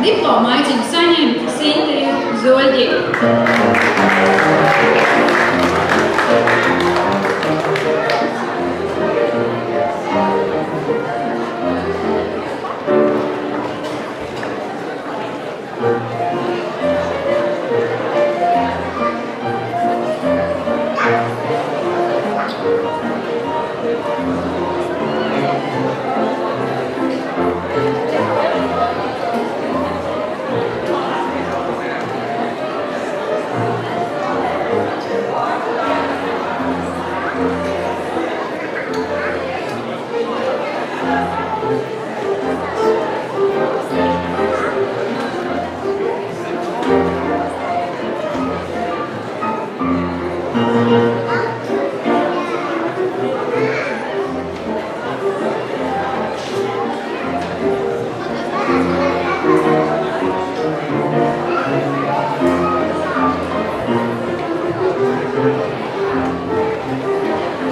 Diplomu aicinu saņemt Sintiju Zoļģi.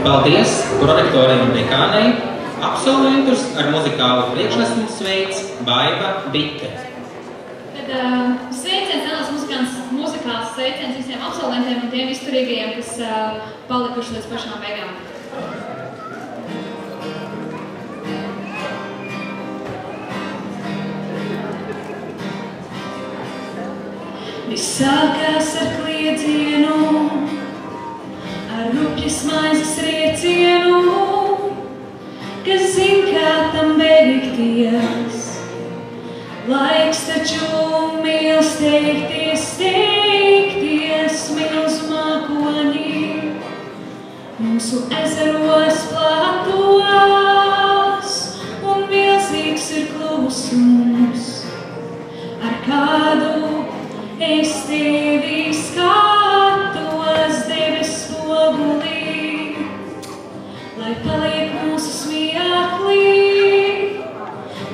Paldies prorektoriem un dekānei. Absolventus ar muzikālu priekšnesumu sveic Baiva Bite. Tad sveiciens, neliels muzikāls sveiciens visiem absolventiem un tiem izturīgajiem, kas palikuši līdz pašām beigām. Viss sākās ar kliedzienu, ar rupjas maizes riecienu, kas zin, kā tam beigties. Laiks taču mīl steigties, steigties, milzu mākoņi, mūsu ezeros plātos, un milzīgs ir klusums, ar kādu es tevi skatos debes spogulī, lai paliek mūsu smieklī,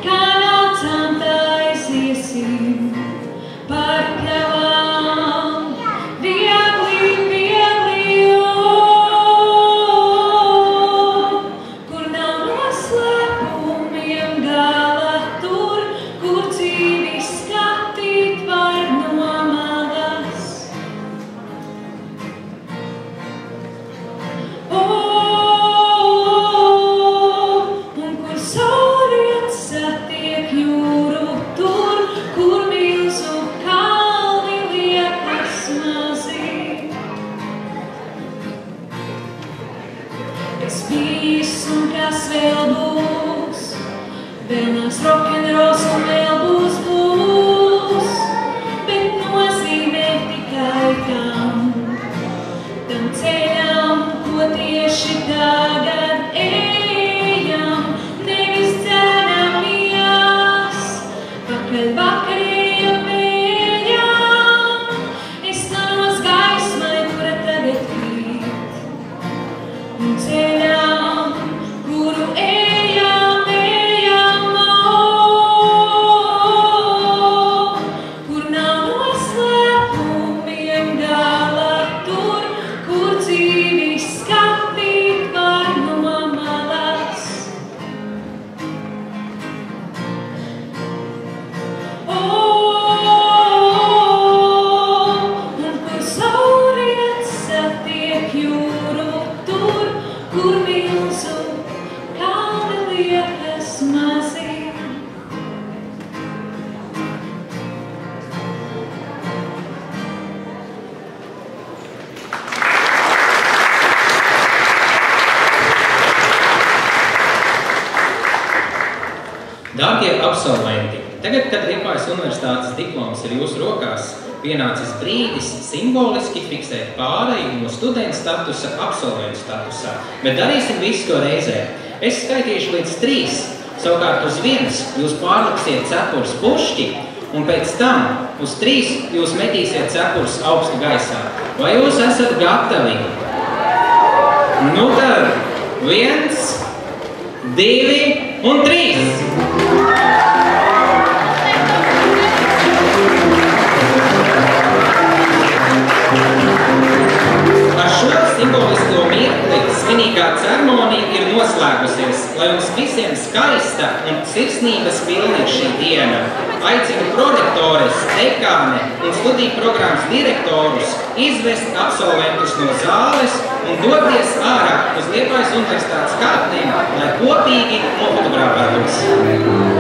kā nācām tā aiziesim par kravām, viegli, kur nav noslēpumiem gala tur, kur dzīvi skatīt var no malas. Un kur saulriet satiek jūru tur, kur milzu kalni liekas mazi. Kas bijis un kas vēl būs, vēl nāks rokenrols un vēl būs, bet nozīmē tikai tam ceļam, ko tieši tagad ejam, nevis dzēnamies, pakaļ vakarējam vējam, es lanos gaismai, kura tagad krīt, un ceļam, kuru ejam, kur nav noslēpumiem gala tur, kur dzīvi skatīt var no malas. Un kur saulriet satiek jūru tur, kur milzu kalni liekas mazi. Dārgie absolventi, tagad, kad Liepājas universitātes diploms ir jūsu rokās, pienācis brīdis simboliski fiksēt pāreju no studenta statusa absolventu statusā, bet darīsim visu to reizē. Es skaitīšu līdz 3, savukārt uz 1 jūs pārliksiet cepures pušķi, un pēc tam uz 3 jūs metīsiet cepures augstu gaisā. Vai jūs esat gatavi? Nu tad 1, 2 un 3! Ar šo simbolisko mirkli svinīgā ceremonija ir noslēgusies, lai mums visiem skaista un sirsnības pilna ir šī diena. Aicinu prorektores, dekāne un studiju programmas direktorus izvest absolventus no zāles un doties ārā uz Liepājas universitātes kāpnēm, lai kopīgi nofotografētos.